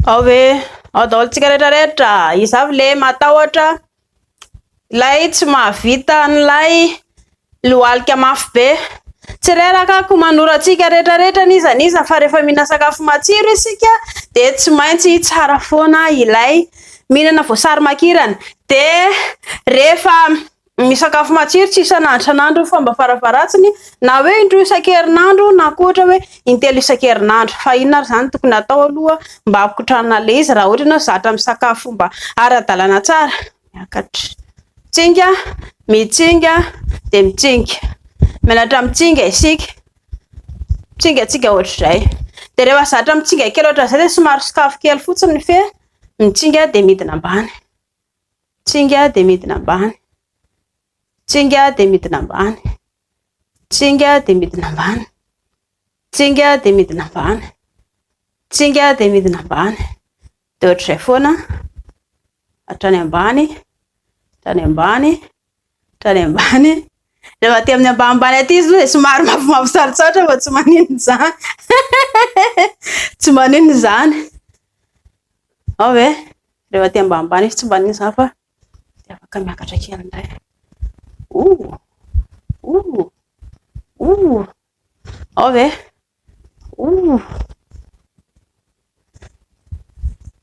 Hoe ao daolintsika rehetrarehetra izavy le matahotra ilay tsy mahavita n'ilay lohalika mafy be. Tsy reraka ko manoratsika rehetrarehetra niza fa rehefa mihinana sakafo matsiro isika dia tsy maintsy tsara foana ilay mihinana voasary makirana. Dia rehefa misakafo matsiro tsy isan'andro fomba farafaharatsiny na hoe indroa isan-kerinandro na koa ohatra hoe intelo isan-kerinandro, fa inona ary izany tokony atao aloha mba hampikotranana ilay izy raha ohatra ianao zatra misakafo mba ara-dalàna tsara. Miakatra mitsinga, mitsinga dia mitsinga, mianatra mitsinga isika, mitsingatsika ohatr'izay. Dia rehefa zatra mitsinga kely ohatr'izay dia somary sakafo kely fotsiny fe mitsinga dia midina ambany, mitsinga dia midina ambany, mitsinga dia midina ambany, mitsinga dia midina ambany, mitsinga dia midina ambany, mitsinga dia midina ambany. Dia ohatr'izay foana hatrany ambany, hatrany ambany, hatrany ambany. Rehefa aty amin'ny ambanimbany aty izy dia somary mavomavo sarotsarotra fa tsy maninona izany. Tsy maninona izany. Ao ve? Rehefa aty ambanimbany izy tsy maninona izany fa dia afaka miakatra kely indray. Ao ve?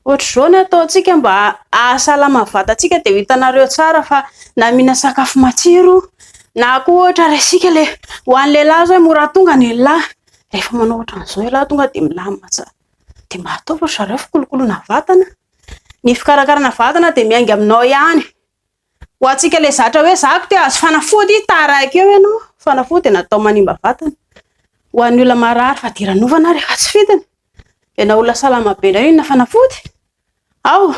Ohatr'izao no ataontsika mba hahasalama vatantsika dia hitanareo tsara fa na mihinana sakafo matsiro na koa ohatra resika le ho an'ny lehilahy izao mora tonga ny lehilahy. Rehefa manao ohatran'izao lehilahy tonga dia milamina tsara. Dia mba ataovy zareo fikolokoloana vatana. Ny fikarakarana vatana dia miainga aminao ihany. Ho antsika ilay zatra hoe zako te hahazo fanafody taraiky eo ianao. Fanafody natao manimba vatana. Ho an'ny olona marary fa diran'ovana rehefa tsy fitany. Dia na olona salama be indray na fanafody. Ao